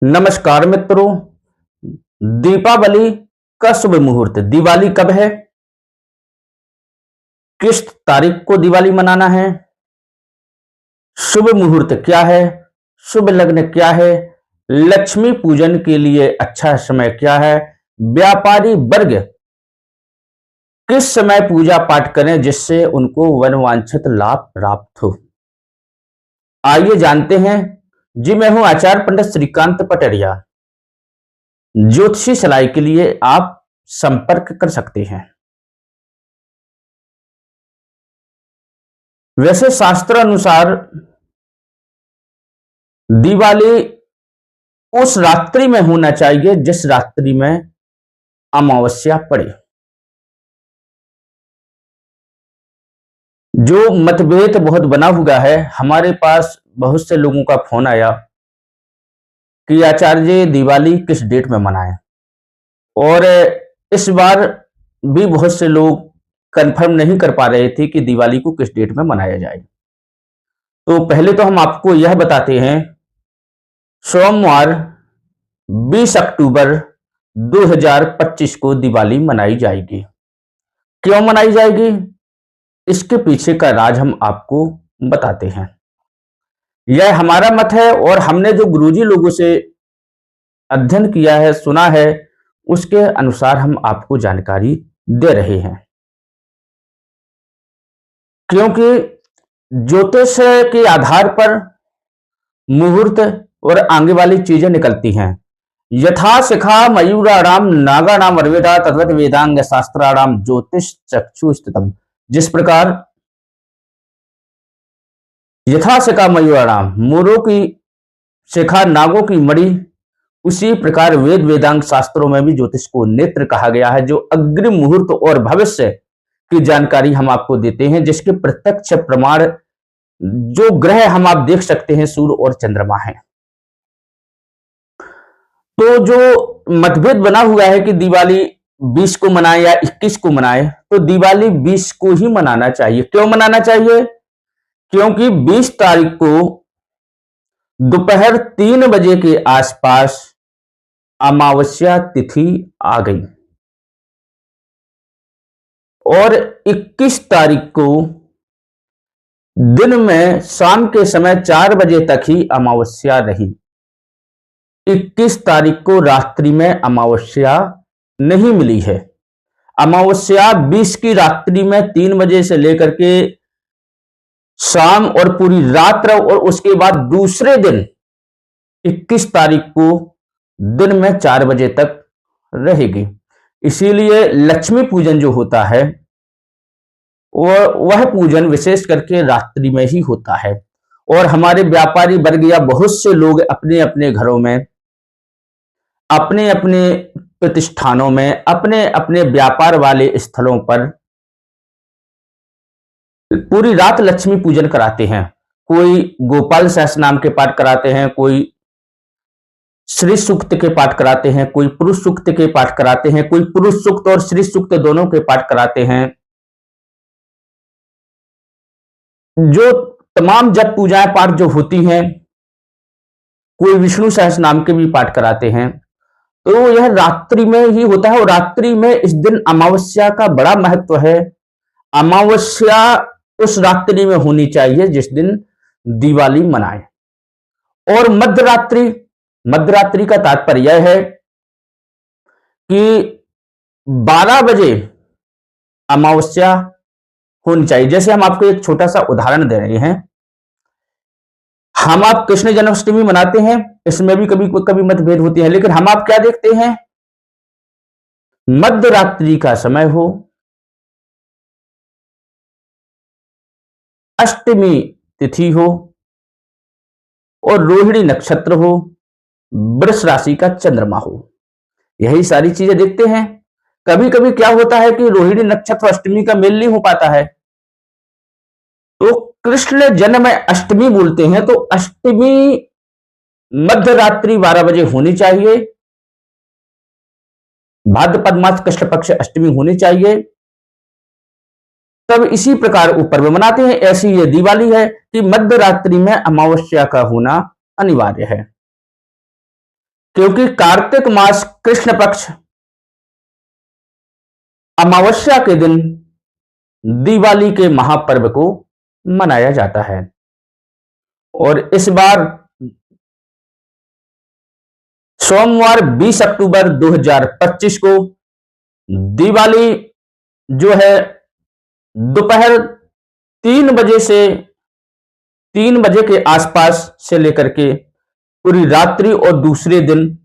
नमस्कार मित्रों। दीपावली का शुभ मुहूर्त। दिवाली कब है? किस तारीख को दिवाली मनाना है? शुभ मुहूर्त क्या है? शुभ लग्न क्या है? लक्ष्मी पूजन के लिए अच्छा समय क्या है? व्यापारी वर्ग किस समय पूजा पाठ करें जिससे उनको मनोवांछित लाभ प्राप्त हो? आइए जानते हैं। जी, मैं हूं आचार्य पंडित श्रीकांत पटरिया। ज्योतिषी सलाह के लिए आप संपर्क कर सकते हैं। वैसे शास्त्र अनुसार दिवाली उस रात्रि में होना चाहिए जिस रात्रि में अमावस्या पड़े। जो मतभेद बहुत बना हुआ है, हमारे पास बहुत से लोगों का फोन आया कि आचार्य दिवाली किस डेट में मनाएं, और इस बार भी बहुत से लोग कंफर्म नहीं कर पा रहे थे कि दिवाली को किस डेट में मनाया जाए। तो पहले तो हम आपको यह बताते हैं, सोमवार 20 अक्टूबर 2025 को दिवाली मनाई जाएगी। क्यों मनाई जाएगी, इसके पीछे का राज हम आपको बताते हैं। यह हमारा मत है और हमने जो गुरुजी लोगों से अध्ययन किया है, सुना है, उसके अनुसार हम आपको जानकारी दे रहे हैं। क्योंकि ज्योतिष के आधार पर मुहूर्त और आगे वाली चीजें निकलती हैं। यथा शिखा मयूराणाम नागानाम अर्वेदा तद्वत वेदांग शास्त्राणाम ज्योतिष चक्षु स्थितम। जिस प्रकार यथा शिखा मयूराणाम, मोरों की शिखा नागों की मणि, उसी प्रकार वेद वेदांग शास्त्रों में भी ज्योतिष को नेत्र कहा गया है, जो अग्रिम मुहूर्त और भविष्य की जानकारी हम आपको देते हैं, जिसके प्रत्यक्ष प्रमाण जो ग्रह हम आप देख सकते हैं, सूर्य और चंद्रमा है। तो जो मतभेद बना हुआ है कि दिवाली 20 को मनाए या 21 को मनाए, तो दिवाली 20 को ही मनाना चाहिए। क्यों मनाना चाहिए? क्योंकि 20 तारीख को दोपहर 3 बजे के आसपास अमावस्या तिथि आ गई और 21 तारीख को दिन में शाम के समय 4 बजे तक ही अमावस्या रही। 21 तारीख को रात्रि में अमावस्या नहीं मिली है। अमावस्या 20 की रात्रि में 3 बजे से लेकर के शाम और पूरी रात और उसके बाद दूसरे दिन 21 तारीख को दिन में 4 बजे तक रहेगी। इसीलिए लक्ष्मी पूजन जो होता है वह पूजन विशेष करके रात्रि में ही होता है। और हमारे व्यापारी वर्ग या बहुत से लोग अपने अपने घरों में, अपने अपने प्रतिष्ठानों में, अपने अपने व्यापार वाले स्थलों पर पूरी रात लक्ष्मी पूजन कराते हैं। कोई गोपाल सहस्त्र नाम के पाठ कराते हैं, कोई श्री सूक्त के पाठ कराते हैं, कोई पुरुष सूक्त के पाठ कराते हैं, कोई पुरुष सूक्त और श्री सूक्त दोनों के पाठ कराते हैं। जो तमाम जप पूजाएं पाठ जो होती हैं, कोई विष्णु सहस्त्र नाम के भी पाठ कराते हैं। तो यह रात्रि में ही होता है और रात्रि में इस दिन अमावस्या का बड़ा महत्व है। अमावस्या उस रात्रि में होनी चाहिए जिस दिन दिवाली मनाए। और मध्यरात्रि का तात्पर्य यह है कि 12 बजे अमावस्या होनी चाहिए। जैसे हम आपको एक छोटा सा उदाहरण दे रहे हैं, हम आप कृष्ण जन्माष्टमी मनाते हैं, इसमें भी कभी कभी मतभेद होते हैं, लेकिन हम आप क्या देखते हैं, मध्य रात्रि का समय हो, अष्टमी तिथि हो और रोहिणी नक्षत्र हो, वृष राशि का चंद्रमा हो, यही सारी चीजें देखते हैं। कभी कभी क्या होता है कि रोहिणी नक्षत्र अष्टमी का मेल नहीं हो पाता है, तो कृष्ण जन्म अष्टमी बोलते हैं। तो अष्टमी मध्य रात्रि 12 बजे होनी चाहिए, भाद्रपद मास कृष्ण पक्ष अष्टमी होनी चाहिए। तब इसी प्रकार वो पर्व मनाते हैं। ऐसी ये दिवाली है कि मध्य रात्रि में अमावस्या का होना अनिवार्य है। क्योंकि कार्तिक मास कृष्ण पक्ष अमावस्या के दिन दिवाली के महापर्व को मनाया जाता है। और इस बार सोमवार 20 अक्टूबर 2025 को दिवाली जो है दोपहर 3 बजे के आसपास से लेकर के पूरी रात्रि और दूसरे दिन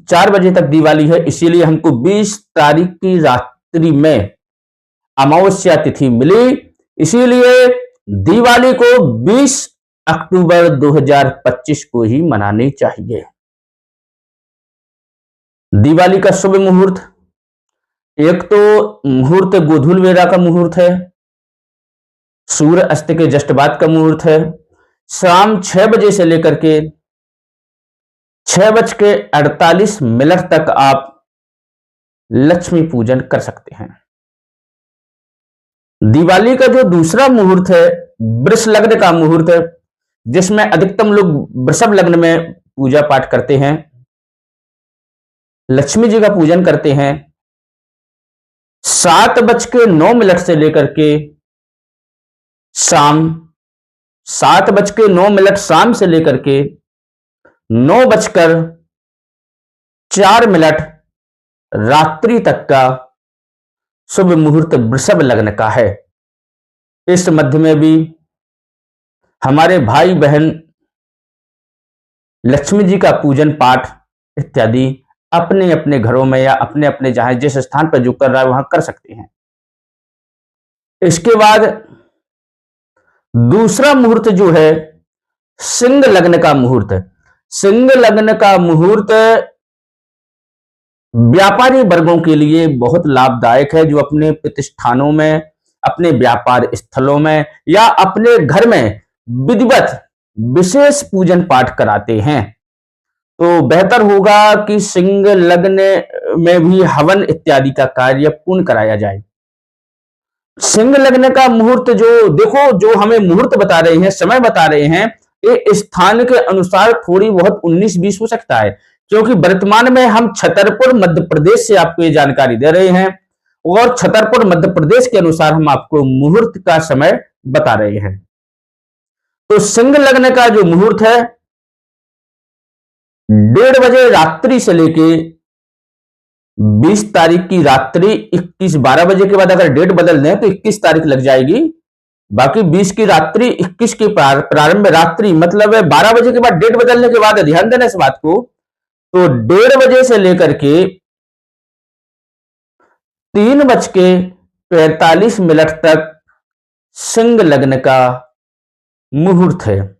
4 बजे तक दिवाली है। इसीलिए हमको 20 तारीख की रात्रि में अमावस्या तिथि मिली। इसीलिए दिवाली को 20 अक्टूबर 2025 को ही मनानी चाहिए। दिवाली का शुभ मुहूर्त, एक तो मुहूर्त गोधूल वेला का मुहूर्त है, सूर्य अस्त के जस्ट बाद का मुहूर्त है। शाम 6 बजे से लेकर के 6:48 तक आप लक्ष्मी पूजन कर सकते हैं। दिवाली का जो दूसरा मुहूर्त है वृष लग्न का मुहूर्त है, जिसमें अधिकतम लोग वृषभ लग्न में पूजा पाठ करते हैं, लक्ष्मी जी का पूजन करते हैं। 7:09 से लेकर के शाम 7:09 शाम से लेकर के 9:04 रात्रि तक का शुभ मुहूर्त वृषभ लग्न का है। इस मध्य में भी हमारे भाई बहन लक्ष्मी जी का पूजन पाठ इत्यादि अपने अपने घरों में या अपने अपने जहां जिस स्थान पर जो कर रहा है वहां कर सकते हैं। इसके बाद दूसरा मुहूर्त जो है सिंह लग्न का मुहूर्त है। सिंह लग्न का मुहूर्त व्यापारी वर्गों के लिए बहुत लाभदायक है, जो अपने प्रतिष्ठानों में, अपने व्यापार स्थलों में या अपने घर में विधिवत विशेष पूजन पाठ कराते हैं। तो बेहतर होगा कि सिंह लग्न में भी हवन इत्यादि का कार्य पूर्ण कराया जाए। सिंह लग्न का मुहूर्त जो देखो, जो हमें मुहूर्त बता रहे हैं, समय बता रहे हैं, ये स्थान के अनुसार थोड़ी बहुत 19-20 हो सकता है, क्योंकि वर्तमान में हम छतरपुर मध्य प्रदेश से आपको ये जानकारी दे रहे हैं और छतरपुर मध्य प्रदेश के अनुसार हम आपको मुहूर्त का समय बता रहे हैं। तो सिंह लग्न का जो मुहूर्त है 1:30 बजे रात्रि से लेके 20 तारीख की रात्रि 12 बजे के बाद अगर डेट बदल दें तो 21 तारीख लग जाएगी। बाकी 20 की रात्रि 21 की प्रारंभ रात्रि मतलब 12 बजे के बाद डेट बदलने के बाद, ध्यान देना इस बात को, तो 1:30 बजे से लेकर के 3:45 तक सिंह लग्न का मुहूर्त है।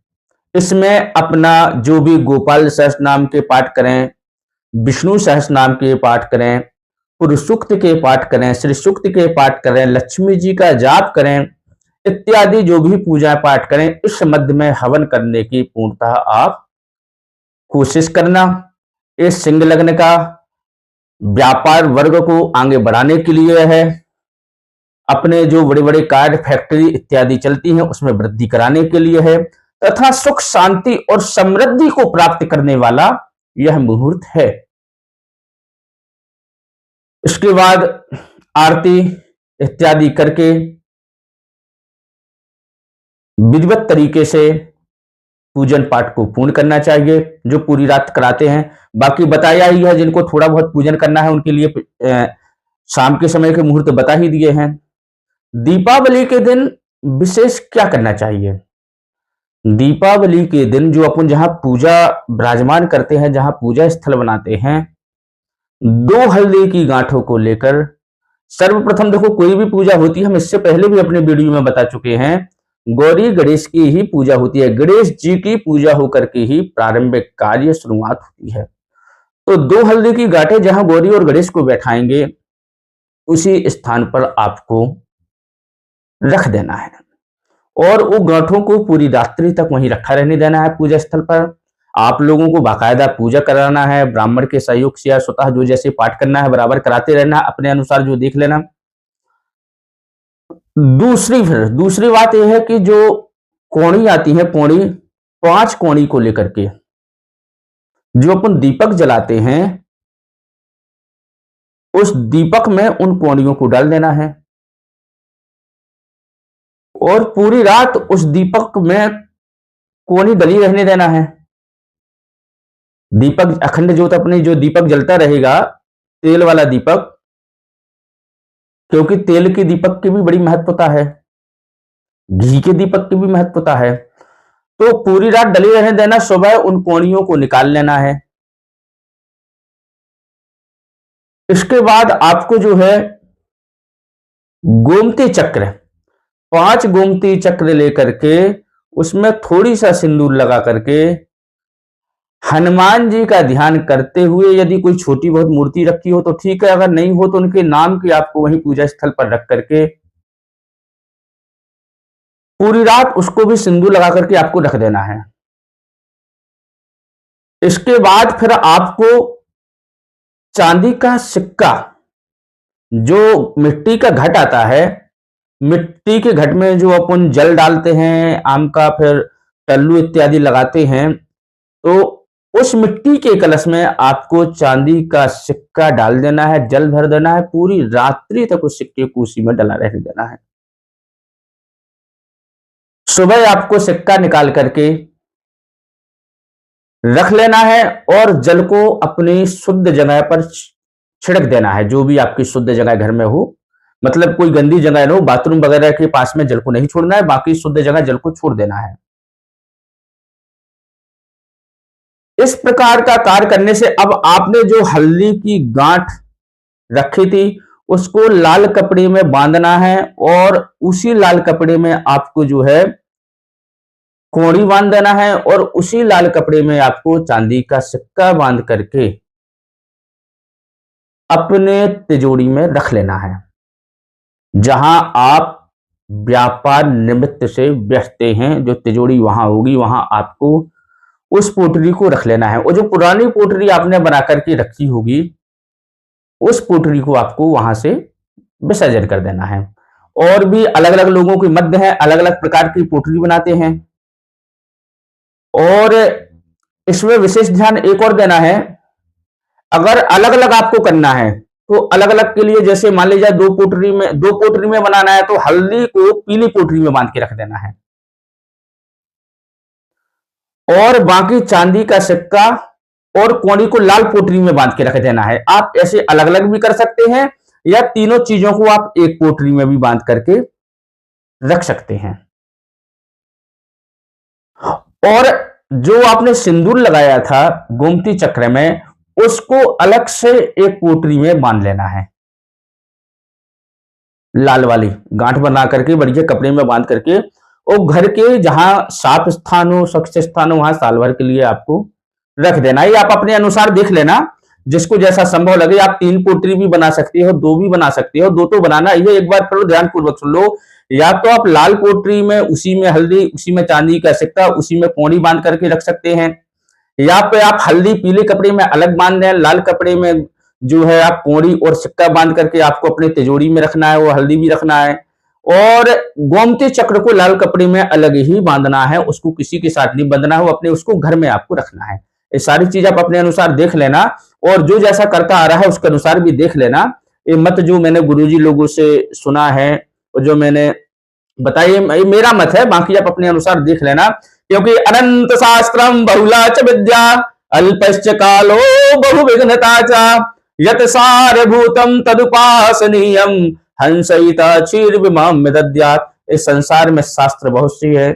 इसमें अपना जो भी गोपाल सहस्त्र नाम के पाठ करें, विष्णु सहस्त्र नाम के पाठ करें, पुरुष सूक्त के पाठ करें, श्री सूक्त के पाठ करें, लक्ष्मी जी का जाप करें इत्यादि जो भी पूजा पाठ करें। इस मध्य में हवन करने की पूर्णतः आप कोशिश करना। इस सिंह लग्न का व्यापार वर्ग को आगे बढ़ाने के लिए है, अपने जो बड़े बड़े कार्य फैक्ट्री इत्यादि चलती हैं उसमें वृद्धि कराने के लिए है, तथा सुख शांति और समृद्धि को प्राप्त करने वाला यह मुहूर्त है। इसके बाद आरती इत्यादि करके विधिवत तरीके से पूजन पाठ को पूर्ण करना चाहिए, जो पूरी रात कराते हैं। बाकी बताया ही है, जिनको थोड़ा बहुत पूजन करना है उनके लिए शाम के समय के मुहूर्त बता ही दिए हैं। दीपावली के दिन विशेष क्या करना चाहिए? दीपावली के दिन जो अपन जहां पूजा विराजमान करते हैं, जहां पूजा स्थल बनाते हैं, 2 हल्दी की गांठों को लेकर सर्वप्रथम देखो, कोई भी पूजा होती है, हम इससे पहले भी अपने वीडियो में बता चुके हैं, गौरी गणेश की ही पूजा होती है। गणेश जी की पूजा होकर के ही प्रारंभिक कार्य शुरुआत होती है। तो 2 हल्दी की गांठें जहां गौरी और गणेश को बैठाएंगे उसी स्थान पर आपको रख देना है और वो गांठों को पूरी रात्रि तक वहीं रखा रहने देना है। पूजा स्थल पर आप लोगों को बाकायदा पूजा कराना है, ब्राह्मण के सहयोग से या स्वतः जो जैसे पाठ करना है बराबर कराते रहना, अपने अनुसार जो देख लेना। दूसरी बात यह है कि जो कोणी आती है, कोणी 5 कोणी को लेकर के जो अपन दीपक जलाते हैं, उस दीपक में उन कोड़ियों को डाल देना है और पूरी रात उस दीपक में कोनी डली रहने देना है। दीपक अखंड ज्योत अपनी जो दीपक जलता रहेगा, तेल वाला दीपक, क्योंकि तेल के दीपक की भी बड़ी महत्वता है, घी के दीपक की भी महत्वता है। तो पूरी रात डली रहने देना, सुबह उन कोड़ियों को निकाल लेना है। इसके बाद आपको जो है गोमती चक्र, 5 गोमती चक्र लेकर के उसमें थोड़ी सा सिंदूर लगा करके हनुमान जी का ध्यान करते हुए, यदि कोई छोटी बहुत मूर्ति रखी हो तो ठीक है, अगर नहीं हो तो उनके नाम की आपको वहीं पूजा स्थल पर रख करके पूरी रात उसको भी सिंदूर लगा करके आपको रख देना है। इसके बाद फिर आपको चांदी का सिक्का, जो मिट्टी का घट आता है, मिट्टी के घट में जो अपन जल डालते हैं, आम का फिर टल्लू इत्यादि लगाते हैं, तो उस मिट्टी के कलश में आपको चांदी का सिक्का डाल देना है, जल भर देना है, पूरी रात्रि तक उस सिक्के को उसी में डला रहने देना है। सुबह आपको सिक्का निकाल करके रख लेना है और जल को अपनी शुद्ध जगह पर छिड़क देना है, जो भी आपकी शुद्ध जगह घर में हो, मतलब कोई गंदी जगह न हो, बाथरूम वगैरह के पास में जल को नहीं छोड़ना है, बाकी शुद्ध जगह जल को छोड़ देना है। इस प्रकार का कार्य करने से अब आपने जो हल्दी की गांठ रखी थी उसको लाल कपड़े में बांधना है और उसी लाल कपड़े में आपको जो है कोड़ी बांध देना है और उसी लाल कपड़े में आपको चांदी का सिक्का बांध करके अपने तिजोरी में रख लेना है। जहां आप व्यापार निमित्त से बैठते हैं, जो तिजोरी वहां होगी, वहां आपको उस पोटली को रख लेना है और जो पुरानी पोटली आपने बना करके रखी होगी उस पोटली को आपको वहां से विसर्जन कर देना है। और भी अलग अलग लोगों के मध्य है, अलग अलग प्रकार की पोटली बनाते हैं और इसमें विशेष ध्यान एक और देना है, अगर अलग अलग आपको करना है तो अलग अलग के लिए, जैसे मान लीजिए दो पोटली में बनाना है तो हल्दी को पीली पोटली में बांध के रख देना है और बाकी चांदी का सिक्का और कोड़ी को लाल पोटली में बांध के रख देना है। आप ऐसे अलग अलग भी कर सकते हैं या तीनों चीजों को आप एक पोटली में भी बांध करके रख सकते हैं। और जो आपने सिंदूर लगाया था गोमती चक्र में, उसको अलग से एक पोटली में बांध लेना है, लाल वाली गांठ बना करके बढ़िया कपड़े में बांध करके, और घर के जहां साफ स्थान हो, स्वच्छ स्थान हो, वहां साल भर के लिए आपको रख देना है। आप अपने अनुसार देख लेना, जिसको जैसा संभव लगे। आप 3 पोटली भी बना सकते हो, 2 भी बना सकते हो, 2 तो बनाना ये एक बार फिर ध्यान पूर्वक सुन लो। या तो आप लाल पोटली में उसी में हल्दी, उसी में चांदी का सिक्का, उसी में कोड़ी बांध करके रख सकते हैं, या पे आप हल्दी पीले कपड़े में अलग बांध दें, लाल कपड़े में जो है आप कोड़ी और सिक्का बांध करके आपको अपने तिजोरी में रखना है, वो हल्दी भी रखना है और गोमती चक्र को लाल कपड़े में अलग ही बांधना है, उसको किसी के साथ नहीं बंधना है, वो अपने उसको घर में आपको रखना है। ये सारी चीज आप अपने अनुसार देख लेना और जो जैसा करता आ रहा है उसके अनुसार भी देख लेना। ये मत जो मैंने गुरुजी लोगों से सुना है और जो मैंने बताइए, मेरा मत है, बाकी आप अपने अनुसार देख लेना। क्योंकि अनंत शास्त्रम बहुला च विद्या अल्पश्च कालो बहुविघ्नता च यत सारभूतम तदुपासनीयम हंसयिता चीर विमाम दद्यात्। इस संसार में शास्त्र बहुत सी है,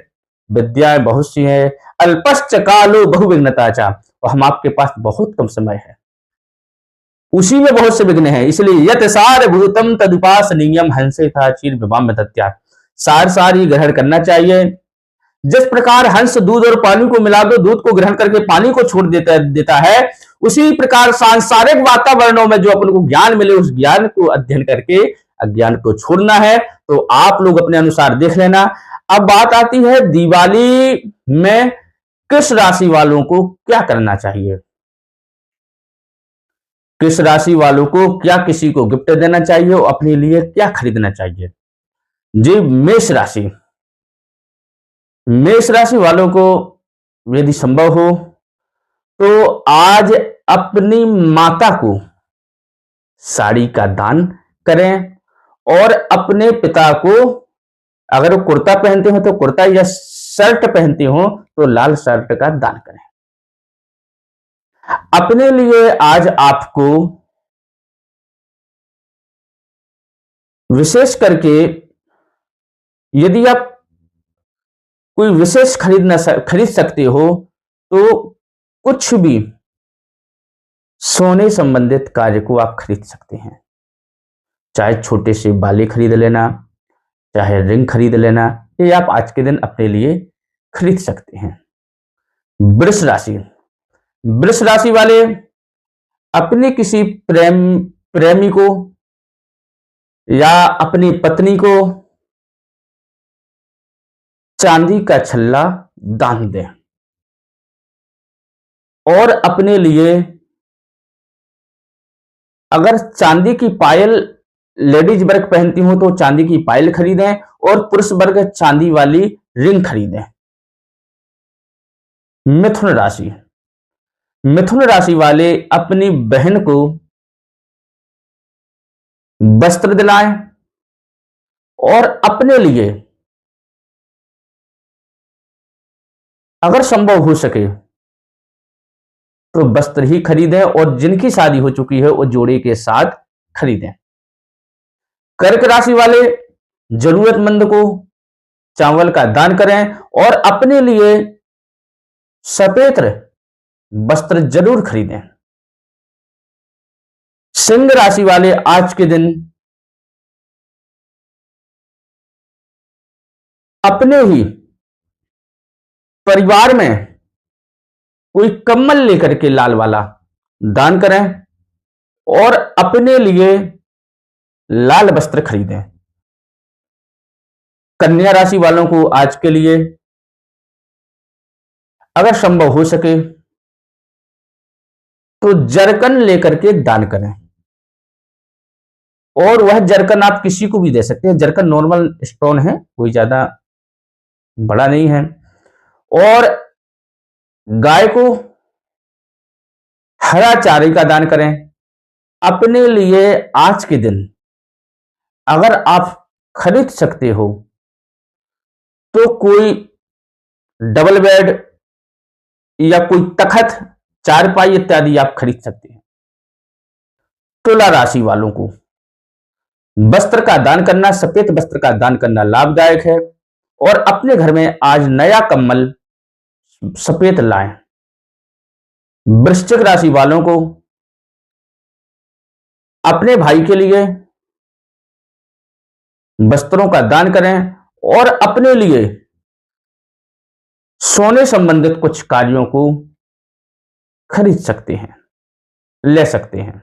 विद्याएं बहुत सी है, अल्पश्च कालो बहुविघ्नता च, और हम आपके पास बहुत कम समय है, उसी में बहुत से विघ्न है। इसलिए यत सारभूतम तदुपासनीयम हंसयिता चीर विमाम दद्यात्, सार सार ही ग्रहण करना चाहिए। जिस प्रकार हंस दूध और पानी को मिला दो, दूध को ग्रहण करके पानी को छोड़ देता है, उसी प्रकार सांसारिक वातावरणों में जो अपन को ज्ञान मिले उस ज्ञान को अध्ययन करके अज्ञान को छोड़ना है। तो आप लोग अपने अनुसार देख लेना। अब बात आती है दिवाली में किस राशि वालों को क्या करना चाहिए, किस राशि वालों को क्या किसी को गिफ्ट देना चाहिए और अपने लिए क्या खरीदना चाहिए। जी, मेष राशि वालों को यदि संभव हो तो आज अपनी माता को साड़ी का दान करें और अपने पिता को, अगर वो कुर्ता पहनते हो तो कुर्ता, या शर्ट पहनते हो तो लाल शर्ट का दान करें। अपने लिए आज आपको विशेष करके, यदि आप कोई विशेष खरीद सकते हो तो कुछ भी सोने संबंधित कार्य को आप खरीद सकते हैं। चाहे छोटे से बाले खरीद लेना, चाहे रिंग खरीद लेना, ये आप आज के दिन अपने लिए खरीद सकते हैं। वृष राशि, वृष राशि वाले अपने किसी प्रेमी को या अपनी पत्नी को चांदी का छल्ला दान दें और अपने लिए, अगर चांदी की पायल लेडीज वर्ग पहनती हो तो चांदी की पायल खरीदें और पुरुष वर्ग चांदी वाली रिंग खरीदें। मिथुन राशि, मिथुन राशि वाले अपनी बहन को वस्त्र दिलाएं और अपने लिए, अगर संभव हो सके तो वस्त्र ही खरीदें और जिनकी शादी हो चुकी है वो जोड़े के साथ खरीदें। कर्क राशि वाले जरूरतमंद को चावल का दान करें और अपने लिए सफेद वस्त्र जरूर खरीदें। सिंह राशि वाले आज के दिन अपने ही परिवार में कोई कम्बल लेकर के लाल वाला दान करें और अपने लिए लाल वस्त्र खरीदें। कन्या राशि वालों को आज के लिए अगर संभव हो सके तो जरकन लेकर के दान करें और वह जरकन आप किसी को भी दे सकते हैं। जरकन नॉर्मल स्टोन है, कोई ज्यादा बड़ा नहीं है। और गाय को हरा चारे का दान करें। अपने लिए आज के दिन अगर आप खरीद सकते हो तो कोई डबल बेड या कोई तखत, चारपाई इत्यादि आप खरीद सकते हैं। तुला राशि वालों को वस्त्र का दान करना, सफेद वस्त्र का दान करना लाभदायक है और अपने घर में आज नया कंबल सफेद लाएं। वृश्चिक राशि वालों को अपने भाई के लिए वस्त्रों का दान करें और अपने लिए सोने संबंधित कुछ कार्यों को खरीद सकते हैं, ले सकते हैं।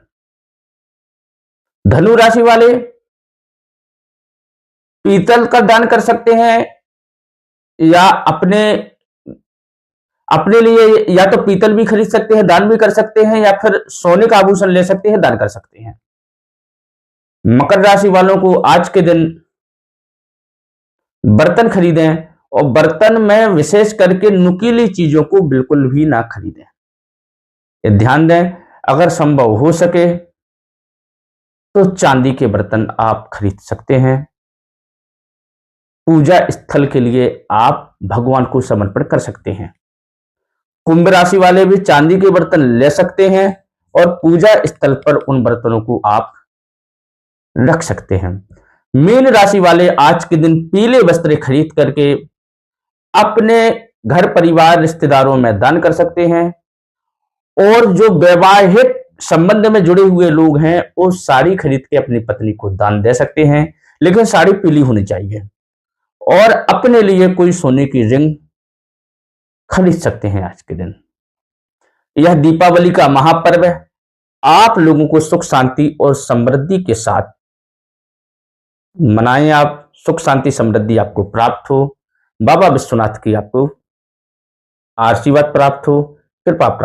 धनु राशि वाले पीतल का दान कर सकते हैं या अपने लिए या तो पीतल भी खरीद सकते हैं, दान भी कर सकते हैं, या फिर सोने का आभूषण ले सकते हैं, दान कर सकते हैं। मकर राशि वालों को आज के दिन बर्तन खरीदें और बर्तन में विशेष करके नुकीली चीजों को बिल्कुल भी ना खरीदें। ये ध्यान दें, अगर संभव हो सके तो चांदी के बर्तन आप खरीद सकते हैं। पूजा स्थल के लिए आप भगवान को समर्पण कर सकते हैं। कुंभ राशि वाले भी चांदी के बर्तन ले सकते हैं और पूजा स्थल पर उन बर्तनों को आप रख सकते हैं। मीन राशि वाले आज के दिन पीले वस्त्र खरीद करके अपने घर परिवार रिश्तेदारों में दान कर सकते हैं और जो वैवाहिक संबंध में जुड़े हुए लोग हैं वो साड़ी खरीद के अपनी पत्नी को दान दे सकते हैं, लेकिन साड़ी पीली होनी चाहिए। और अपने लिए कोई सोने की रिंग खरीद सकते हैं आज के दिन। यह दीपावली का महापर्व है। आप लोगों को सुख शांति और समृद्धि के साथ मनाएं। आप सुख शांति समृद्धि आपको प्राप्त हो, बाबा विश्वनाथ की आपको आशीर्वाद प्राप्त हो, कृपा प्राप्त